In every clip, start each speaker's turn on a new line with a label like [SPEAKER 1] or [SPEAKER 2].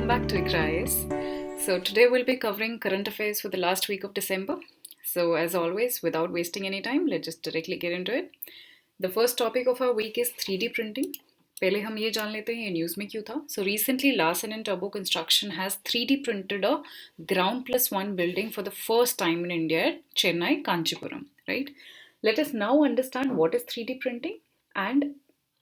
[SPEAKER 1] welcome back to Ikrais. So today we'll be covering current affairs for the last week of December. So as always, without wasting any time, let's just directly get into it. The first topic of our week is 3D printing. पहले हम ये जान लेते हैं ये news में क्यों था. So recently Larsen & Toubro Construction has 3D printed a ground plus one building for the first time in India at Chennai, Kanchipuram, right? Let us now understand what is 3D printing and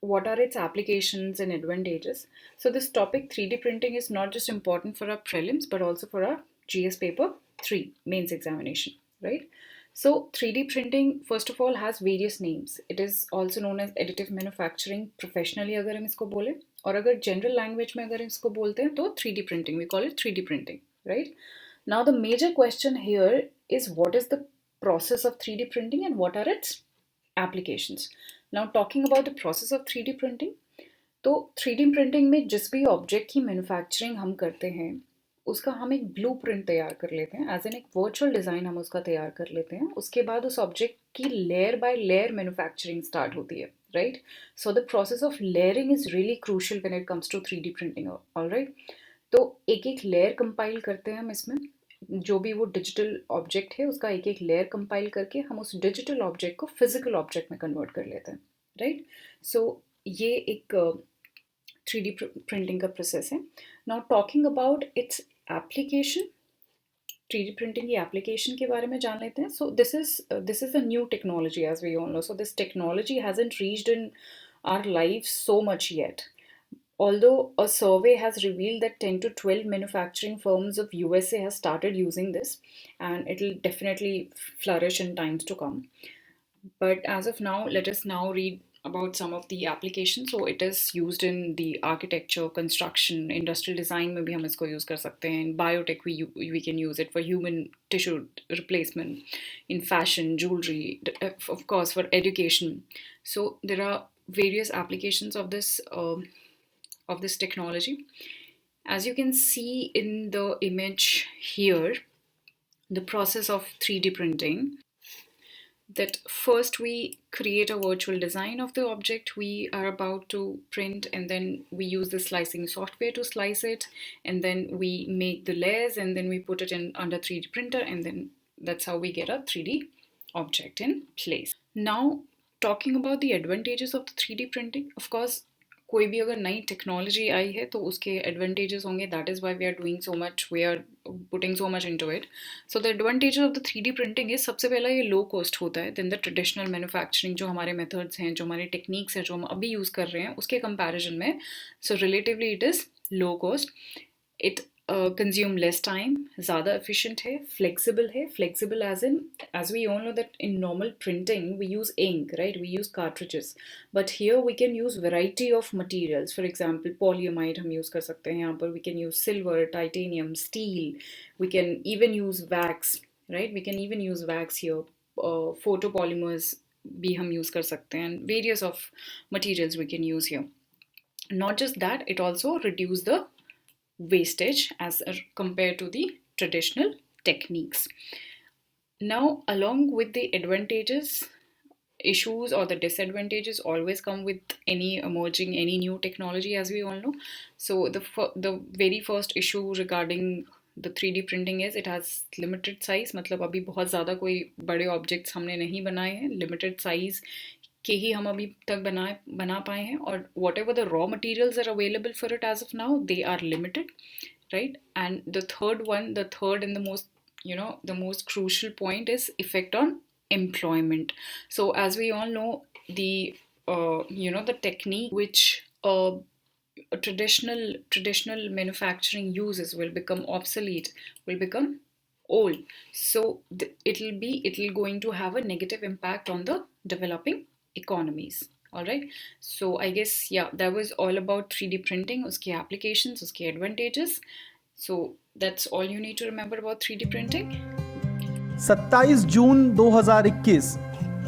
[SPEAKER 1] what are its applications and advantages. So this topic 3D printing is not just important for our prelims but also for our GS paper 3 mains examination, right? So 3D printing first of all has various names. It is also known as additive manufacturing professionally अगर हम इसको बोले, और अगर general language में अगर इसको बोलते हैं तो 3D printing, we call it 3D printing, right? Now the major question here is what is the process of 3D printing and what are its applications. Now talking about the process of 3D printing, तो 3D printing में जिस भी object की manufacturing हम करते हैं उसका हम एक ब्लूप्रिंट तैयार कर लेते हैं, एज एन एक वर्चुअल डिज़ाइन हम उसका तैयार कर लेते हैं. उसके बाद उस ऑब्जेक्ट की layer by layer manufacturing start होती है, right? So the process of layering is really crucial when it comes to 3D printing, alright? तो एक एक लेयर कंपाइल करते हैं हम इसमें, जो भी वो डिजिटल ऑब्जेक्ट है उसका एक एक लेयर कंपाइल करके हम उस डिजिटल ऑब्जेक्ट को फिजिकल ऑब्जेक्ट में कन्वर्ट कर लेते हैं, राइट? सो ये एक 3D प्रिंटिंग का प्रोसेस है. Now talking about its application, 3D printing की एप्लीकेशन के बारे में जान लेते हैं. So this is a new technology as we all know. So this technology hasn't reached in our life so much yet. Although a survey has revealed that 10 to 12 manufacturing firms of USA has started using this, and it will definitely flourish in times to come. But as of now, let us now read about some of the applications. So it is used in the architecture, construction, industrial design में भी हम इसको use कर सकते हैं. In biotech we can use it for human tissue replacement, in fashion, jewelry, of course for education. So there are various applications of this technology. As you can see in the image here, the process of 3D printing, that first we create a virtual design of the object we are about to print, and then we use the slicing software to slice it, and then we make the layers, and then we put it in under 3D printer, and then that's how we get a 3D object in place. Now talking about the advantages of the 3D printing, of course कोई भी अगर नई technology आई है तो उसके advantages होंगे. That is why we are doing so much, we are putting so much into it. So the advantage of the 3D printing is, सबसे पहला ये लो कॉस्ट होता है देन द ट्रेडिशनल मैन्युफैक्चरिंग. जो हमारे मेथड्स हैं, जो हमारी टेक्निक्स हैं, जो हम अभी यूज़ कर रहे हैं उसके कंपैरिजन में, so relatively it is low cost. It consume less time, ज़्यादा एफिशिएंट है, फ्लेक्सिबल है. Flexible as we all know that in normal printing we use ink, right? We use cartridges, but here we can use variety of materials. For example, polyamide हम use कर सकते हैं यहाँ पर. We can use silver, titanium, steel. We can even use wax, right? We can even use wax here. Photopolymers भी हम use कर सकते हैं, and various of materials we can use here. Not just that, it also reduce the wastage as compared to the traditional techniques. Now along with the advantages, issues or the disadvantages always come with any new technology, as we all know. So the very first issue regarding the 3D printing is it has limited size. मतलब अभी बहुत ज़्यादा कोई बड़े objects हमने नहीं बनाए हैं, limited size के ही हम अभी तक बना पाए हैं, और whatever the raw materials are available for it as of now, they are limited, right? And the third and the most, the most crucial point is effect on employment. So as we all know, the the technique which a traditional manufacturing uses will become obsolete, will become old. So it'll going to have a negative impact on the developing economies. All right, so I guess that was all about 3D printing, uske applications, uske advantages. So that's all you need to remember about 3D printing.
[SPEAKER 2] 27 June 2021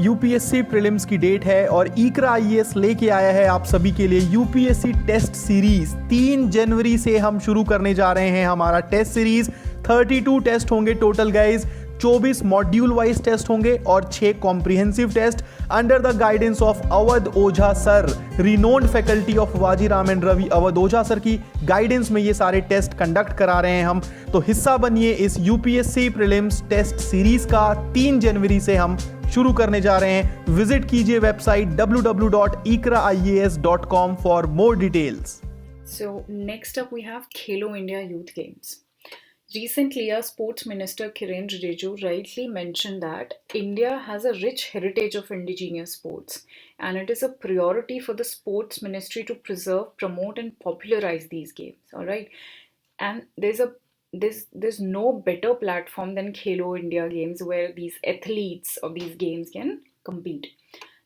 [SPEAKER 2] UPSC prelims की date है और इकरा IAS लेके आया है आप सभी के लिए यूपीएससी टेस्ट सीरीज. 3 जनवरी से हम शुरू करने जा रहे हैं हमारा टेस्ट सीरीज. 32 टेस्ट होंगे total guys. 24 module wise test होंगे और 6 comprehensive test under the guidance of Awadh Ojha sir, renowned faculty of Vajiram and Ravi. Awadh Ojha sir की गाइडेंस में ये सारे टेस्ट कंडक्ट करा रहे हैं हम। तो हिस्सा बनिए इस यूपीएससी प्रीलिम्स टेस्ट सीरीज का। 3 जनवरी से हम शुरू करने जा रहे हैं। विजिट कीजिए website www.ikraias.com for more details.
[SPEAKER 1] So next up we have Khelo India Youth Games. Recently, our Sports Minister Kiren Rijiju rightly mentioned that India has a rich heritage of indigenous sports, and it is a priority for the Sports Ministry to preserve, promote, and popularize these games. All right, and there's no better platform than Khelo India Games where these athletes of these games can compete.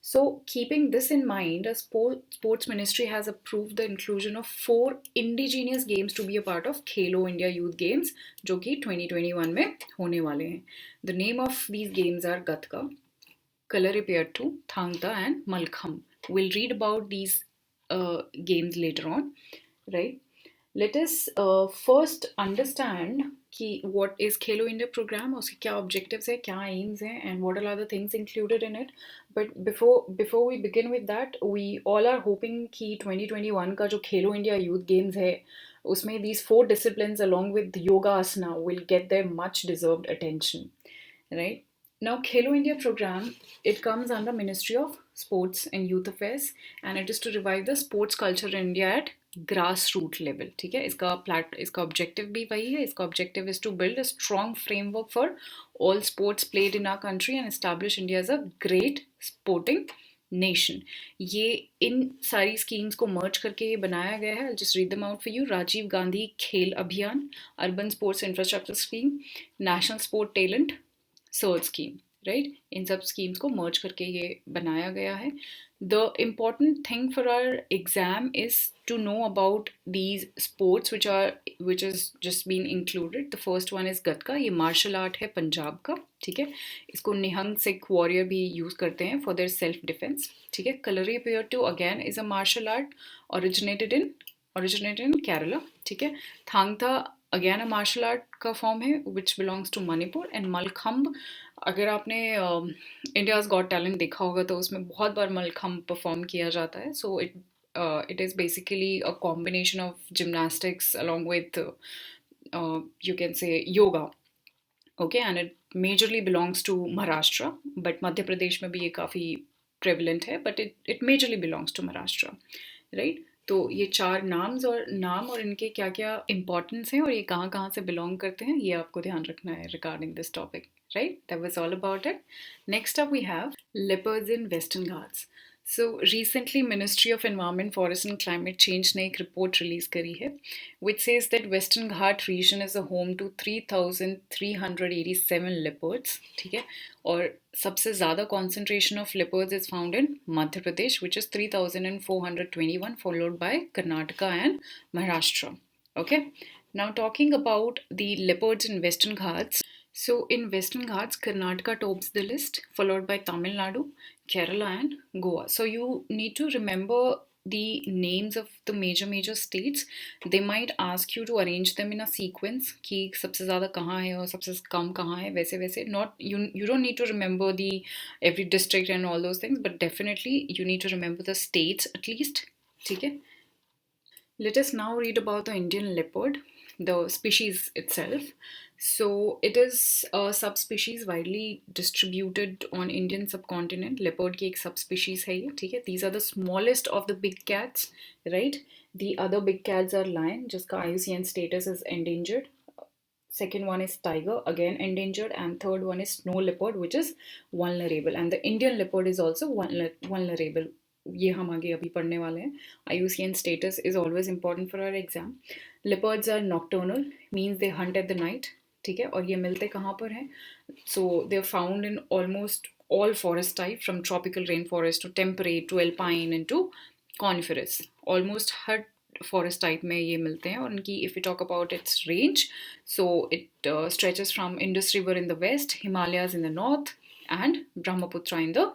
[SPEAKER 1] So, keeping this in mind, a sports ministry has approved the inclusion of 4 indigenous games to be a part of Khelo India Youth Games, जो कि 2021 में होने वाले हैं. The name of these games are Gatka, Kalaripayattu, Thangta, and Malkham. We'll read about these games later on, right? Let us first understand कि what is Khelo India program, उसके क्या objectives है, क्या aims हैं, and what are the things included in it. But before we begin with that, we all are hoping कि 2021 का जो Khelo India Youth Games है, उसमें these 4 disciplines along with yoga asana will get their much deserved attention, right? Now, Khelo India program, it comes under Ministry of Sports and Youth Affairs, and it is to revive the sports culture in India at grassroots level. ठीक है, इसका objective भी वही है. इसका objective is to build a strong framework for all sports played in our country and establish India as a great sporting nation. ये इन सारी schemes को merge करके ये बनाया गया है. I'll just read them out for you. Rajiv Gandhi खेल अभियान, Urban Sports Infrastructure Scheme, National Sport Talent search scheme, right. इन सब स्कीम्स को मर्ज करके ये बनाया गया है. The important thing for our exam is to know about these sports which is just been included. The first one is Gatka. ये martial art है पंजाब का, ठीक है. इसको निहंग सिख वॉरियर भी यूज़ करते हैं फॉर देयर सेल्फ डिफेंस, ठीक है. Kalaripayattu again is a martial art originated in Kerala, ठीक है. Thang-Ta again a martial art का फॉर्म है which belongs to Manipur. And Mallakhamb, अगर आपने इंडियाज़ गॉट टैलेंट देखा होगा तो उसमें बहुत बार मलखम्ब परफॉर्म किया जाता है. सो it is basically a combination of gymnastics along with you can say yoga, okay, and it majorly belongs to Maharashtra, but Madhya Pradesh में भी ये काफ़ी prevalent है, but it majorly belongs to Maharashtra, right. तो ये 4 नाम और इनके क्या क्या इम्पोर्टेंस हैं और ये कहाँ कहाँ से बिलोंग करते हैं, ये आपको ध्यान रखना है regarding this topic, right? That was all about it. Next up we have leopards in Western Ghats. So recently Ministry of Environment, Forest and Climate Change ने एक report release करी है which says that Western Ghat region is a home to 3,387 leopards, ठीक है. और सबसे ज़्यादा concentration of leopards is found in Madhya Pradesh which is 3,421 followed by Karnataka and Maharashtra. Okay. Now talking about the leopards in Western Ghats. So in Western Ghats, Karnataka tops the list, followed by Tamil Nadu, Kerala and Goa. So you need to remember the names of the major states. They might ask you to arrange them in a sequence कि सबसे ज़्यादा कहाँ है और सबसे कम कहाँ है, वैसे not you don't need to remember the every district and all those things, but definitely you need to remember the states at least, ठीक है. Let us now read about the Indian leopard, the species itself. So it is a subspecies widely distributed on Indian subcontinent. Leopard की एक subspecies है ये, ठीक है. These are the smallest of the big cats, right? The other big cats are lion, जिसका IUCN status is endangered. Second one is tiger, again endangered, and third one is snow leopard, which is vulnerable. And the Indian leopard is also vulnerable. ये हम आगे अभी पढ़ने वाले हैं. IUCN status is always important for our exam. Leopards are nocturnal, means they hunt at the night, ठीक है. और ये मिलते कहाँ पर हैं? So they're found in almost all forest type, from tropical rainforest to temperate to alpine and to coniferous. Almost her forest type में ये मिलते हैं. और उनकी if we talk about its range, so it stretches from Indus River in the west, Himalayas in the north, and Brahmaputra in the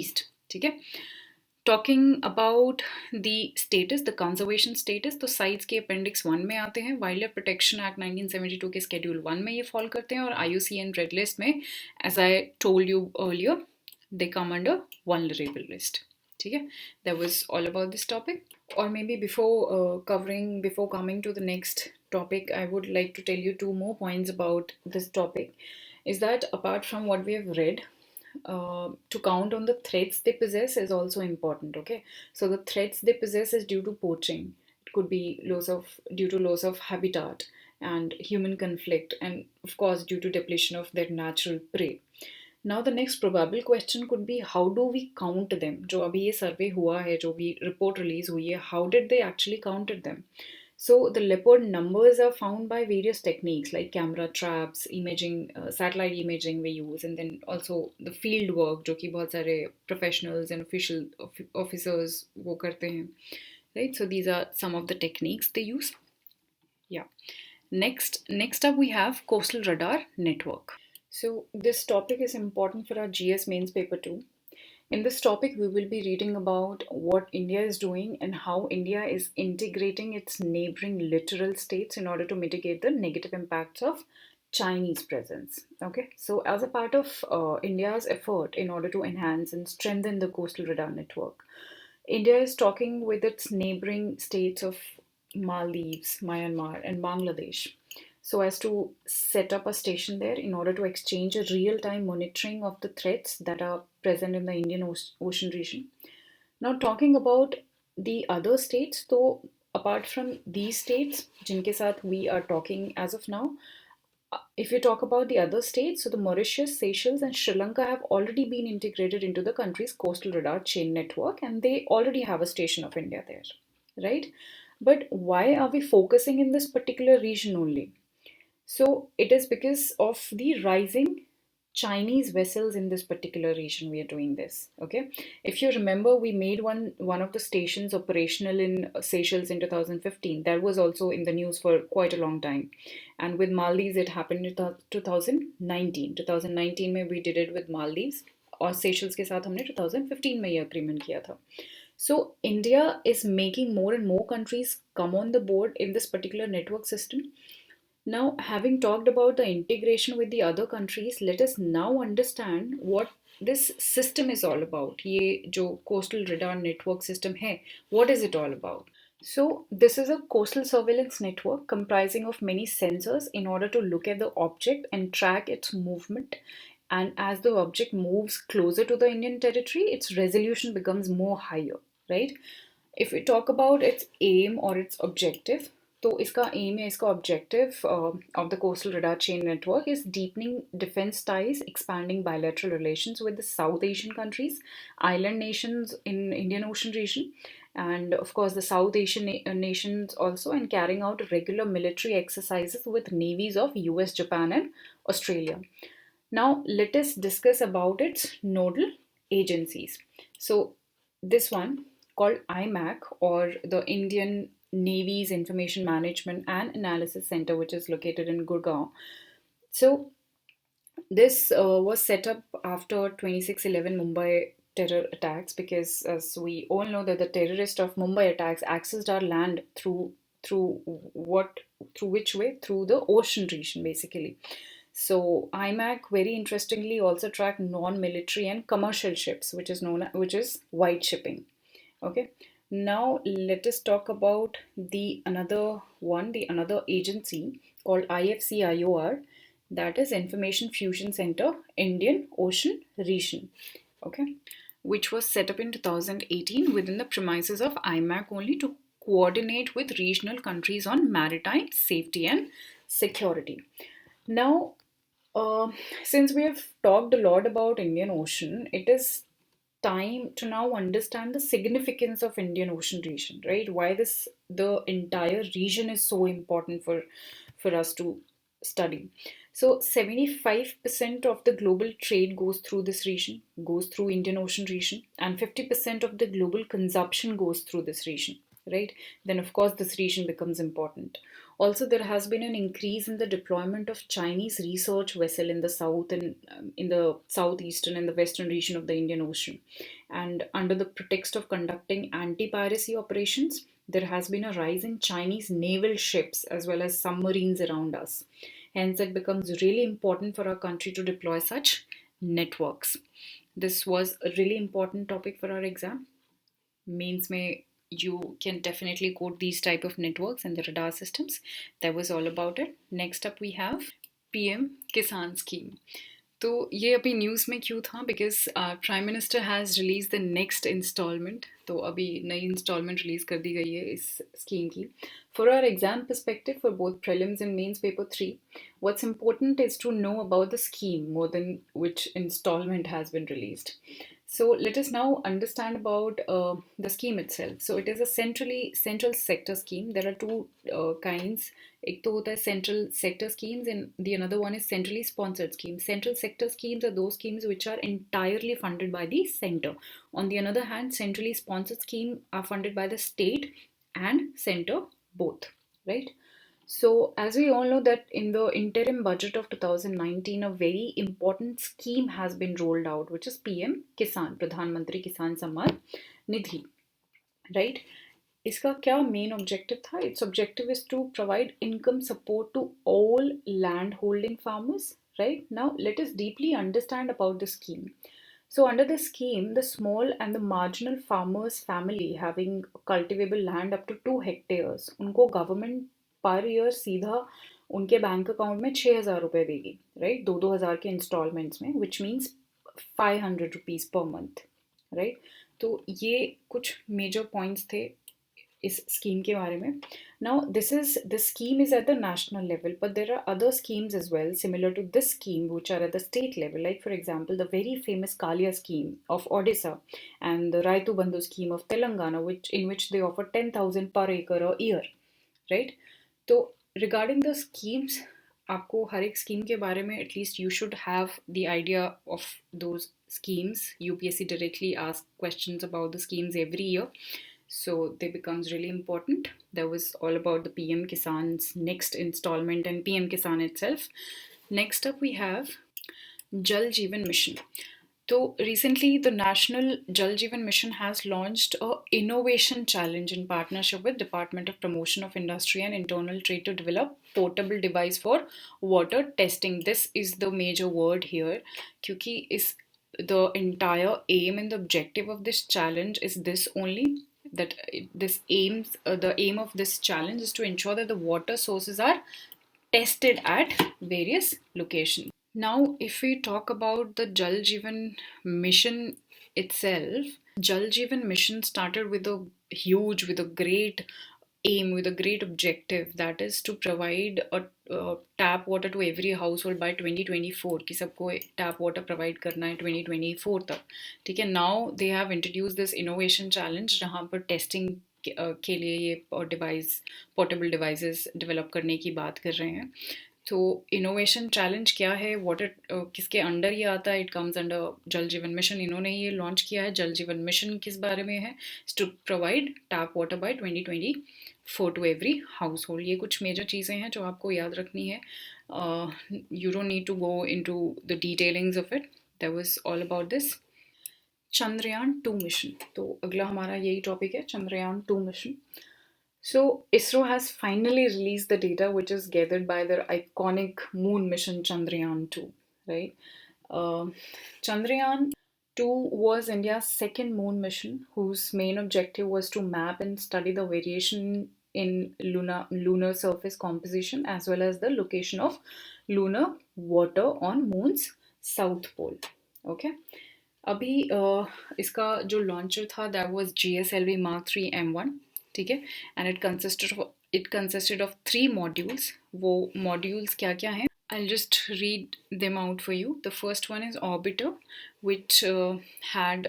[SPEAKER 1] east, ठीक है. Talking about the status, the conservation status, तो sites के appendix 1 में आते हैं. Wild life protection act 1972 के schedule 1 में ये फॉल करते हैं, और IUCN रेड लिस्ट में, as I told you earlier, they come under vulnerable list. ठीक है, that was all about this topic. Or maybe before coming to the next topic, I would like to tell you two more points about this topic. Is that apart from what we have read, to count on the threats they possess is also important. Okay, so the threats they possess is due to poaching. It could be due to loss of habitat and human conflict, and of course due to depletion of their natural prey. Now the next probable question could be, how do we count them? जो अभी ये survey हुआ है, जो भी report release हुई है, how did they actually counted them? So the leopard numbers are found by various techniques like camera traps, imaging, satellite imaging we use, and then also the field work जो कि बहुत सारे professionals and officers वो करते हैं, right? So these are some of the techniques they use. Yeah. Next up we have coastal radar network. So this topic is important for our GS mains paper too. In this topic, we will be reading about what India is doing and how India is integrating its neighboring littoral states in order to mitigate the negative impacts of Chinese presence. Okay, so as a part of India's effort in order to enhance and strengthen the coastal radar network, India is talking with its neighboring states of Maldives, Myanmar, and Bangladesh so as to set up a station there in order to exchange a real-time monitoring of the threats that are present in the Indian Ocean region. Now, talking about the other states, so apart from these states, जिनके साथ we are talking as of now, if you talk about the other states, so the Mauritius, Seychelles, and Sri Lanka have already been integrated into the country's coastal radar chain network, and they already have a station of India there, right? But why are we focusing in this particular region only? So it is because of the rising Chinese vessels in this particular region we are doing this. Okay, if you remember, we made one of the stations operational in Seychelles in 2015. That was also in the news for quite a long time. And with Maldives, it happened in 2019. 2019 में we did it with Maldives, और Seychelles के साथ हमने 2015 में ये agreement किया था. So India is making more and more countries come on the board in this particular network system. Now, having talked about the integration with the other countries, let us now understand what this system is all about. ये जो coastal radar network system है, what is it all about? So, this is a coastal surveillance network comprising of many sensors in order to look at the object and track its movement. And as the object moves closer to the Indian territory, its resolution becomes more higher, right? If we talk about its aim or its objective, तो इसका aim या इसका objective of the coastal radar chain network is deepening defense ties, expanding bilateral relations with the South Asian countries, island nations in Indian Ocean region, and of course the South Asian nations also, and carrying out regular military exercises with navies of US, Japan, and Australia. Now let us discuss about its nodal agencies. So this one called IMAC, or the Indian Navy's Information Management and Analysis Center, which is located in Gurgaon. So this was set up after 26/11 Mumbai terror attacks, because as we all know that the terrorists of Mumbai attacks accessed our land through which way? Through the ocean region basically. So IMAC very interestingly also track non-military and commercial ships, which is white shipping. Okay. Now let us talk about the another agency called IFCIOR, that is Information Fusion Center, Indian Ocean Region. Okay, which was set up in 2018 within the premises of IMAC only to coordinate with regional countries on maritime safety and security. Now, since we have talked a lot about Indian Ocean, it is time to now understand the significance of Indian Ocean region, right? Why the entire region is so important for us to study. So 75% of the global trade goes through this region, goes through Indian Ocean region, and 50% of the global consumption goes through this region, right? Then of course this region becomes important. Also, there has been an increase in the deployment of Chinese research vessel in the south and in the southeastern and the western region of the Indian Ocean. And under the pretext of conducting anti-piracy operations, there has been a rise in Chinese naval ships as well as submarines around us. Hence, it becomes really important for our country to deploy such networks. This was a really important topic for our exam. Mains में you can definitely quote these type of networks and the radar systems. That was all about it. Next up we have PM Kisan scheme. तो ये अभी news में क्यों था, because prime minister has release the next instalment. तो अभी नई instalment release कर दी गई है इस स्कीम की. For our exam perspective for both prelims and mains paper 3, what's important is to know about the scheme more than which instalment has been released. So let us now understand about the scheme itself. So it is a central sector scheme. There are two kinds. एक तो होता है central sector schemes and the another one is centrally sponsored schemes. Central sector schemes are those schemes which are entirely funded by the center. On the other hand, centrally sponsored schemes are funded by the state and center both, right? So, as we all know that in the interim budget of 2019, a very important scheme has been rolled out, which is PM Kisan, Pradhan Mantri Kisan Samman Nidhi, right? इसका क्या main objective था? Its objective is to provide income support to all land holding farmers, right? Now let us deeply understand about the scheme. So under the scheme, the small and the marginal farmers family having cultivable land up to 2 hectares, उनको government per year सीधा उनके bank account में 6,000 रुपये देगी, right? 2,000 के installments में, which means 500 rupees per month, right? तो ये कुछ मेजर पॉइंट्स थे इस स्कीम के बारे में. Now this scheme is at the national level, but there are other schemes as well similar to this scheme which are at the state level, like for example the very famous Kalia scheme of Odisha and the Rythu Bandhu scheme of Telangana, which in which they offer 10,000 per acre a year, right? तो regarding the schemes, आपको हर एक scheme के बारे में at least you should have the idea of those schemes. UPSC directly ask questions about the schemes every year, so they becomes really important. That was all about the PM Kisan's next installment and PM Kisan itself. Next up we have Jal Jeevan Mission. So recently the National Jal Jeevan Mission has launched a innovation challenge in partnership with Department of Promotion of Industry and Internal Trade to develop portable device for water testing. This is the major word here, क्योंकि इस the entire aim and the objective of this challenge is this only, that the aim of this challenge is to ensure that the water sources are tested at various locations. Now, if we talk about the Jal Jeevan mission itself, Jal Jeevan mission started with a great aim, with a great objective, that is to provide a tap water to every household by 2024, कि सबको tap water provide करना है 2024 तक, ठीक है? Now they have introduced this innovation challenge जहाँ पर testing के लिए ये डिवाइस, पोर्टेबल डिवाइसेस डेवलप करने की बात कर रहे हैं. तो इनोवेशन चैलेंज क्या है, वाटर किसके अंडर ये आता है? इट कम्स अंडर जल जीवन मिशन. इन्होंने ये लॉन्च किया है. जल जीवन मिशन किस बारे में है? To provide tap water by 2024 to every household. ये कुछ मेजर चीज़ें हैं जो आपको याद रखनी है. You don't need to go in to the detailings of it. That was all about this. Chandrayaan 2 mission. तो अगला हमारा यही टॉपिक है, Chandrayaan 2 mission. So ISRO has finally released the data which is gathered by their iconic moon mission Chandrayaan 2, right? Chandrayaan 2 was India's second moon mission, whose main objective was to map and study the variation in lunar surface composition as well as the location of lunar water on moon's south pole. Okay. अभी इसका जो launcher था that was GSLV Mark 3 M1, ठीक है? And it consisted of 3 modules. वो modules क्या क्या हैं? I'll just read them out for you. The first one is Orbiter, which had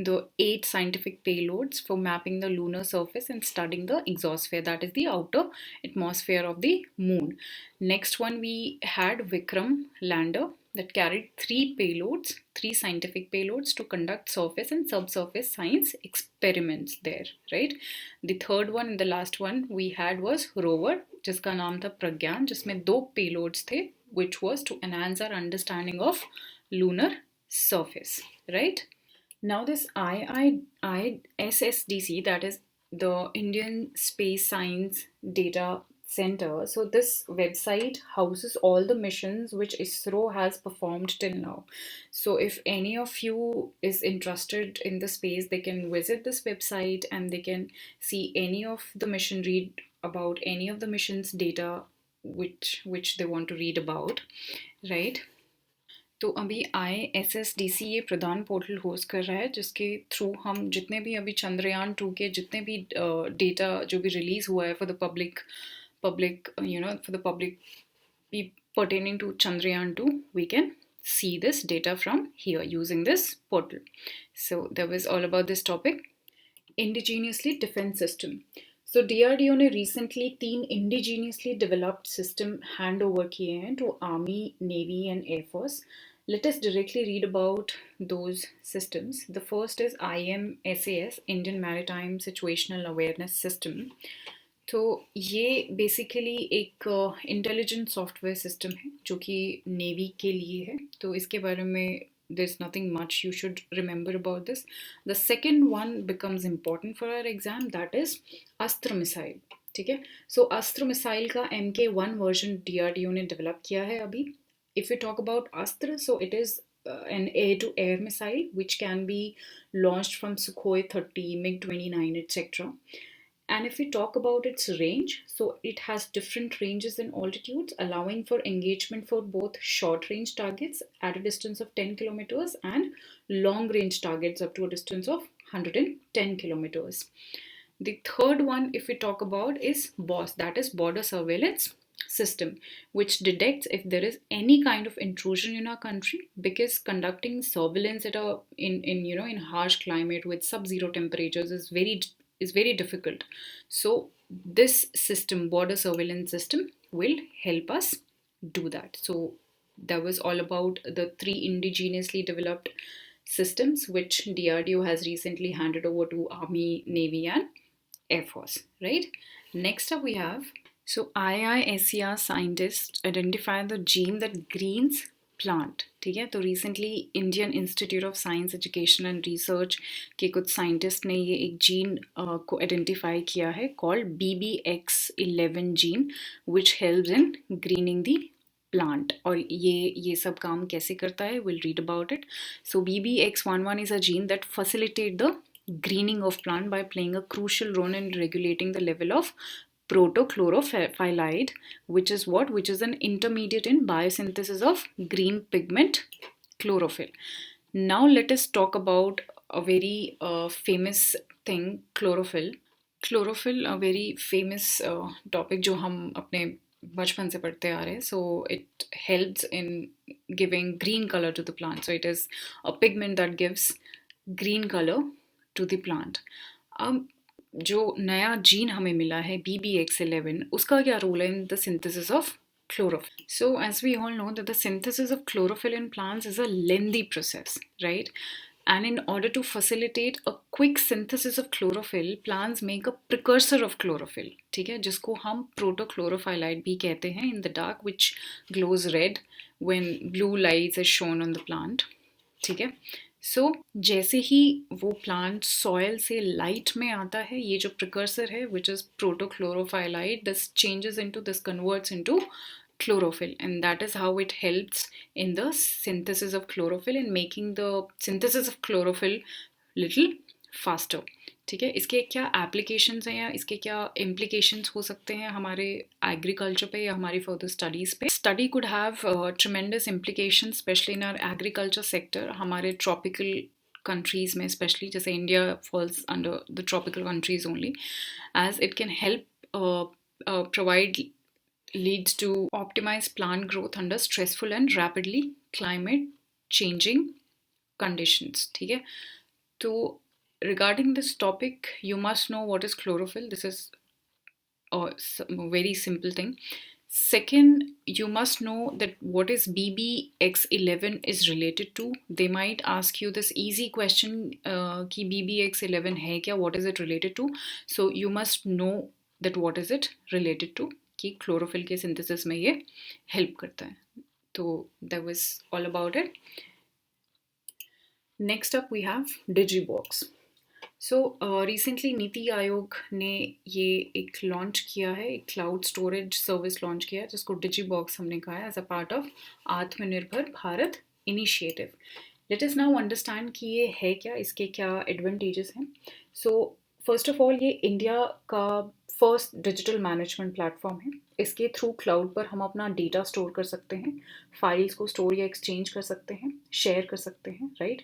[SPEAKER 1] the 8 scientific payloads for mapping the lunar surface and studying the exosphere, that is the outer atmosphere of the moon. Next one we had Vikram lander that carried 3 scientific payloads to conduct surface and subsurface science experiments there, right? The third one and the last one we had was rover, जिसका नाम था प्रज्ञान, जिसमें 2 payloads थे, which was to enhance our understanding of lunar surface, right? Now this ISSDC, that is the Indian Space Science Data Center. So this website houses all the missions which ISRO has performed till now. So if any of you is interested in the space, they can visit this website and they can see any of the mission, read about any of the missions data which they want to read about, right? तो अभी ISSDC ये प्रधान portal host कर रहा है जिसके through हम जितने भी अभी चंद्रयान 2 के जितने भी डेटा जो भी रिलीज हुआ है for the public for the public pertaining to Chandrayaan 2, we can see this data from here using this portal. So that was all about this topic. Indigenously defense system. So DRDO ने recently 3 indigenously developed system hand over किए हैं to Army, Navy and Air Force. Let us directly read about those systems. The first is IMSAS, Indian Maritime Situational Awareness System. तो ये basically एक intelligent software system है जो कि navy के लिए है. तो इसके बारे में there's nothing much you should remember about this. The second one becomes important for our exam, that is अस्त्र मिसाइल. ठीक है, सो अस्त्र मिसाइल का MK1 वर्जन DRDO ने डेवलप किया है अभी. If we talk about Astra, so it is an air-to-air missile which can be launched from Sukhoi 30, MiG-29, etc. And if we talk about its range, so it has different ranges and altitudes, allowing for engagement for both short-range targets at a distance of 10 kilometers and long-range targets up to a distance of 110 kilometers. The third one, if we talk about, is BOSS, that is Border Surveillance System, which detects if there is any kind of intrusion in our country, because conducting surveillance at in harsh climate with sub-zero temperatures is very difficult. So this system, border surveillance system, will help us do that. So that was all about the 3 indigenously developed systems which DRDO has recently handed over to Army, Navy and Air Force, right? Next up we have, so IISER scientists identify the gene that greens plant. ठीक है, तो recently Indian institute of science education and research के कुछ scientist ने ये एक gene को identify किया है called BBX11 gene which helps in grinning the plant. और ये सब काम कैसे करता है, will read about it. So BBX11 is a gene that facilitate the greening of plant by playing a crucial role in regulating the level of protochlorophyllide, which is an intermediate in biosynthesis of green pigment chlorophyll. Now let us talk about a very famous thing, chlorophyll. Chlorophyll, a very famous topic जो हम अपने बचपन से पढ़ते आ रहे हैं. So it helps in giving green color to the plant. So it is a pigment that gives green color to the plant. अब जो नया जीन हमें मिला है BBX11, उसका क्या रोल है in the synthesis of chlorophyll? So as we all know that the synthesis of chlorophyll in plants is a lengthy process, right? And in order to facilitate a quick synthesis of chlorophyll, plants make a precursor of chlorophyll, ठीक है, जिसको हम protochlorophyllide भी कहते हैं, in the dark, which glows red when blue light is shown on the plant. ठीक है, सो जैसे ही वो प्लांट सॉयल से लाइट में आता है, ये जो प्रिकर्सर है which is protochlorophyllide, this changes into, this converts into chlorophyll, and that is how it helps in the synthesis of chlorophyll, in making the synthesis of chlorophyll little faster. ठीक है, इसके क्या एप्लीकेशंस हैं या इसके क्या implications हो सकते हैं हमारे एग्रीकल्चर पे या हमारी फर्दर स्टडीज़ पे. Study could have tremendous implication specially in our agriculture sector. हमारे ट्रॉपिकल कंट्रीज़ में स्पेशली, जैसे India falls under the tropical countries only, as it can help provide leads to optimize plant growth under stressful and rapidly climate changing conditions. ठीक है, तो regarding this topic, you must know what is chlorophyll. This is a very simple thing. Second, you must know that what is BBX11 is related to. They might ask you this easy question कि BBX11 है क्या, what is it related to? So you must know that what is it related to, कि chlorophyll के synthesis में ये help करता है. तो that was all about it. Next up we have DigiBox. So recently NITI Aayog ने ये एक लॉन्च किया है, एक क्लाउड स्टोरेज सर्विस लॉन्च किया है जिसको डिजीबॉक्स हमने कहा है एज अ पार्ट ऑफ आत्मनिर्भर Bharat initiative. Let us now understand कि ये है क्या, इसके क्या एडवांटेजेस हैं. सो फर्स्ट ऑफ ऑल, ये इंडिया का फर्स्ट डिजिटल मैनेजमेंट प्लेटफॉर्म है. इसके थ्रू क्लाउड पर हम अपना डेटा स्टोर कर सकते हैं, फाइल्स को स्टोर या एक्सचेंज कर सकते हैं, शेयर कर सकते हैं, right?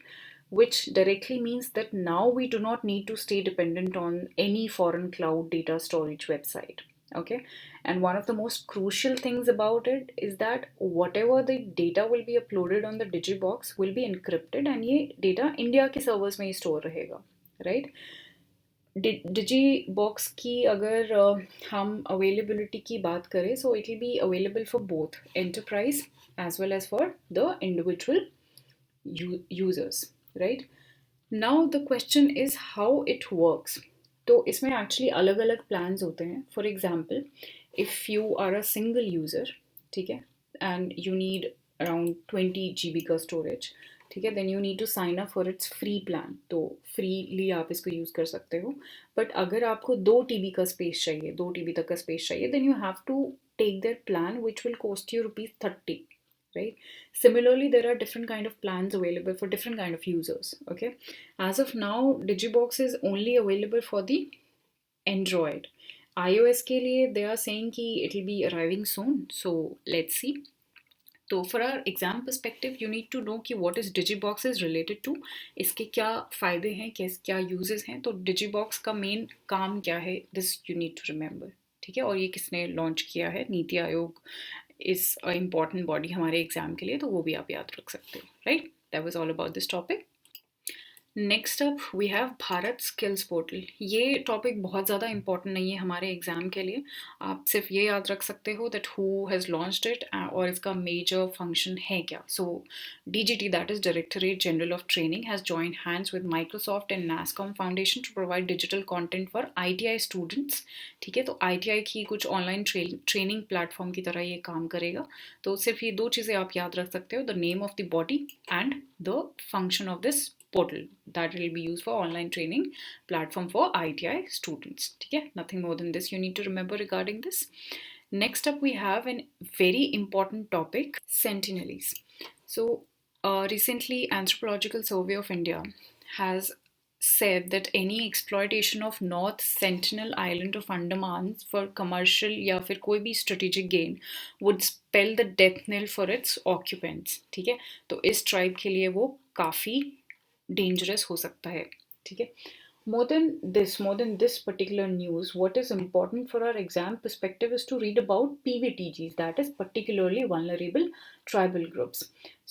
[SPEAKER 1] Which directly means that now we do not need to stay dependent on any foreign cloud data storage website. Okay, and one of the most crucial things about it is that whatever the data will be uploaded on the digibox will be encrypted and ये data India के servers में ही store रहेगा, right? DigiBoxx की अगर हम availability की बात करें, so it will be available for both enterprise as well as for the individual users, right? Now the question is how it works. तो इसमें एक्चुअली अलग अलग प्लान्स होते हैं. For example, if you are a single user, ठीक है, and you need around 20 GB का storage, ठीक है, then you need to sign up for its free plan. तो फ्रीली आप इसको यूज़ कर सकते हो. बट अगर आपको 2 TB का स्पेस चाहिए, 2 TB तक का स्पेस चाहिए, then you have to take their plan which will cost you rupees 30, right? Similarly, there are different kind of plans available for different kind of users. Okay, as of now digibox is only available for the Android. iOS के लिए they are saying कि it will be arriving soon, so let's see. तो for our exam perspective you need to know कि what is DigiBox is related to, इसके क्या फ़ायदे हैं, क्या यूजेस हैं. तो डिजीबॉक्स का मेन काम क्या है, this you need to remember, ठीक है. और ये किसने लॉन्च किया है, NITI Aayog is a important body हमारे एग्जाम के लिए, तो वो भी आप याद रख सकते हो, right? That was all about this topic. Next up we have Bharat skills portal. ये टॉपिक बहुत ज़्यादा इंपॉर्टेंट नहीं है हमारे एग्ज़ाम के लिए. आप सिर्फ ये याद रख सकते हो that who has launched it और इसका मेजर फंक्शन है क्या. So DGT, that is directorate general of training, has joined hands with Microsoft and NASSCOM foundation to provide digital content for ITI students. ठीक है, तो ITI की कुछ ऑनलाइन ट्रेनिंग प्लेटफॉर्म की तरह ये काम करेगा. तो सिर्फ ये दो चीज़ें आप याद रख सकते हो, the name of the body and the function of this portal that will be used for online training platform for ITI students. Okay, nothing more than this you need to remember regarding this. Next up we have an very important topic, Sentinelese. So recently Anthropological Survey of India has said that any exploitation of North Sentinel Island of Andaman for commercial या फिर कोई भी strategic gain would spell the death knell for its occupants. ठीक है, तो इस tribe के लिए वो काफ़ी डेंजरस हो सकता है. ठीक है, more than this particular news, what is important for our exam perspective is to read about PVTGs, that is particularly vulnerable tribal groups.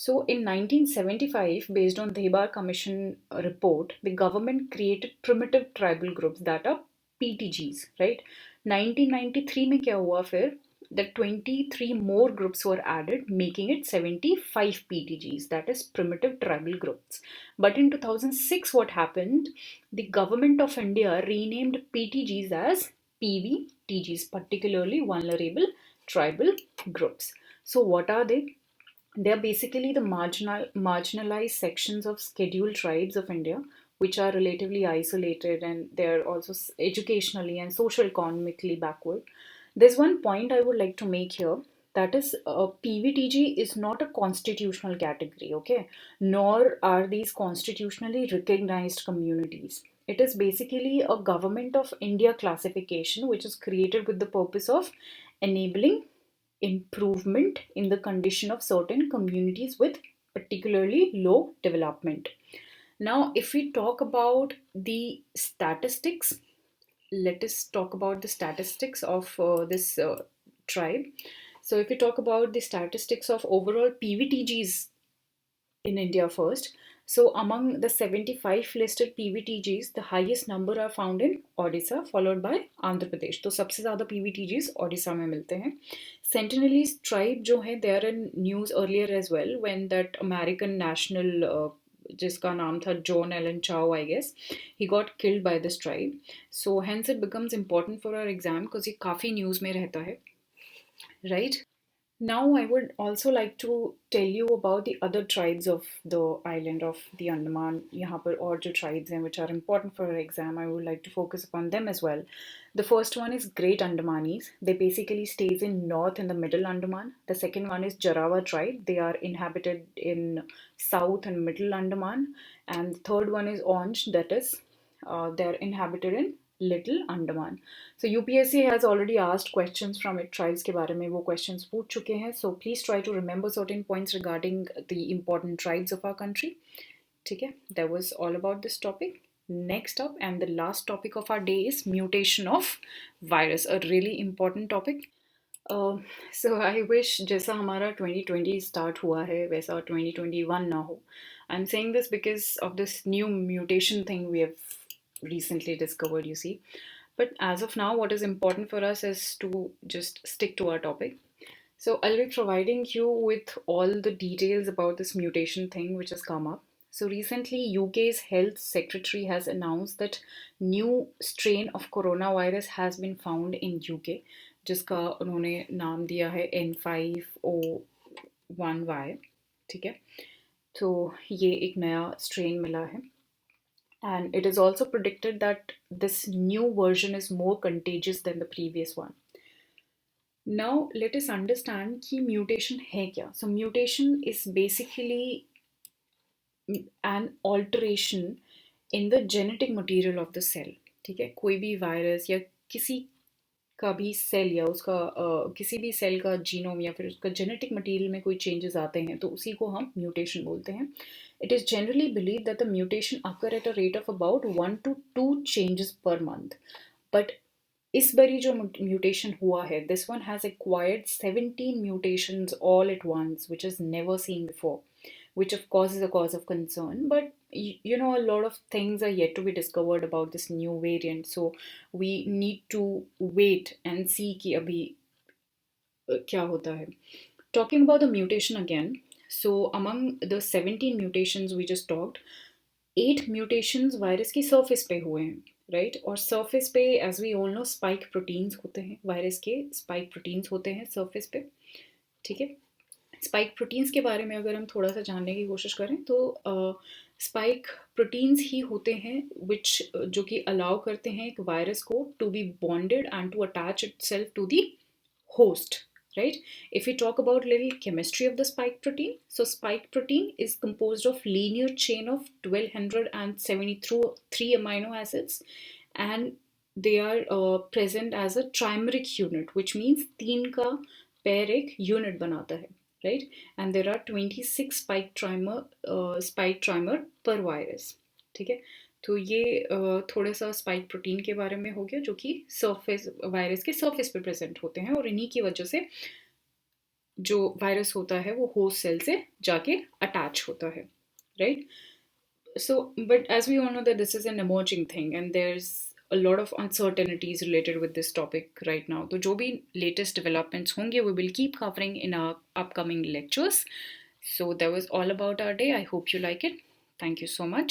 [SPEAKER 1] So in 1975, based on Debar Commission report, the government created primitive tribal groups, that are PTGs, right? 1993 में क्या हुआ फिर, that 23 more groups were added, making it 75 PTGs, that is primitive tribal groups. But in 2006, what happened? The government of India renamed PTGs as PVTGs, particularly vulnerable tribal groups. So what are they? They are basically the marginalized sections of scheduled tribes of India, which are relatively isolated, and they are also educationally and socio-economically backward. There's one point I would like to make here, that is PVTG is not a constitutional category, okay? Nor are these constitutionally recognized communities. It is basically a government of India classification which is created with the purpose of enabling improvement in the condition of certain communities with particularly low development. Now, if we talk about the statistics, let us talk about the statistics of this tribe. So, if we talk about the statistics of overall PVTGs in India first, so among the 75 listed PVTGs, the highest number are found in Odisha, followed by Andhra Pradesh. तो सबसे ज़्यादा PVTGs Odisha में मिलते हैं. Sentinelese tribe जो है, they are in news earlier as well when that American national जिसका नाम था John Allen Chau, I guess, he got killed by this tribe. So hence it becomes important for our exam because ये काफ़ी news में रहता है, right? Now, I would also like to tell you about the other tribes of the island of the Andaman. यहाँ पर और जो tribes हैं which are important for our exam, I would like to focus upon them as well. The first one is Great Andamanis. They basically stays in North and the Middle Andaman. The second one is Jarawa tribe. They are inhabited in South and Middle Andaman. And the third one is Onge, that is, they're inhabited in Little Andaman. So UPSC has already asked questions from its tribes के बारे में वो questions पूछ चुके हैं. So please try to remember certain points regarding the important tribes of our country. ठीक है, that was all about this topic. Next up and the last topic of our day is mutation of virus, a really important topic. So I wish जैसा हमारा 2020 start हुआ है वैसा 2021 ना हो. I'm saying this because of this new mutation thing we have recently discovered, you see. But as of now, what is important for us is to just stick to our topic. So I'll be providing you with all the details about this mutation thing which has come up. So recently, UK's health secretary has announced that new strain of coronavirus has been found in UK, जिसका उन्होंने नाम दिया है N501Y. ठीक है, तो ये एक नया strain मिला है. And it is also predicted that this new version is more contagious than the previous one. Now, let us understand कि mutation है क्या. So, mutation is basically an alteration in the genetic material of the cell. ठीक है, कोई भी virus या किसी का भी सेल या उसका किसी भी सेल का जीनोम या फिर उसका जेनेटिक मटेरियल में कोई चेंजेस आते हैं तो उसी को हम म्यूटेशन बोलते हैं. It is generally believe that the mutation occur at a rate of about 1 to 2 changes per month. But इस बारी जो म्यूटेशन हुआ है this one has acquired 17 mutations all at ones which is never seen before, which of course is a cause of concern. But you know, a lot of things are yet to be discovered about this new variant. So we need to wait and see कि अभी क्या होता है. Talking about the mutation again, so among the 17 mutations we just talked, 8 mutations virus की surface पे हुए हैं, right? और surface पे as we all know spike proteins होते हैं, वायरस के spike proteins होते हैं surface पे. ठीक है, स्पाइक प्रोटीन्स के बारे में अगर हम थोड़ा सा जानने की कोशिश करें तो स्पाइक प्रोटीन्स ही होते हैं विच जो कि अलाउ करते हैं एक वायरस को to be bonded and to attach itself to the host, right? If we talk about little chemistry of the spike protein, so spike protein is composed of linear chain of 1273 amino acids, and they are present as a trimeric unit, which means तीन का pair एक unit बनाता है, right? And there are 26 spike trimer per virus. ठीक है, तो ये थोड़ा सा स्पाइक प्रोटीन के बारे में हो गया जो कि सरफेस वायरस के सरफेस पे प्रेजेंट होते हैं और इन्हीं की वजह से जो वायरस होता है वो होस्ट सेल से जाके अटैच होता है, right? So but as we all know that this is an emerging thing and there is a lot of uncertainties related with this topic right now. तो जो भी latest developments होंगे we will keep covering in our upcoming lectures. So that was all about our day. I hope you like it. Thank you so much.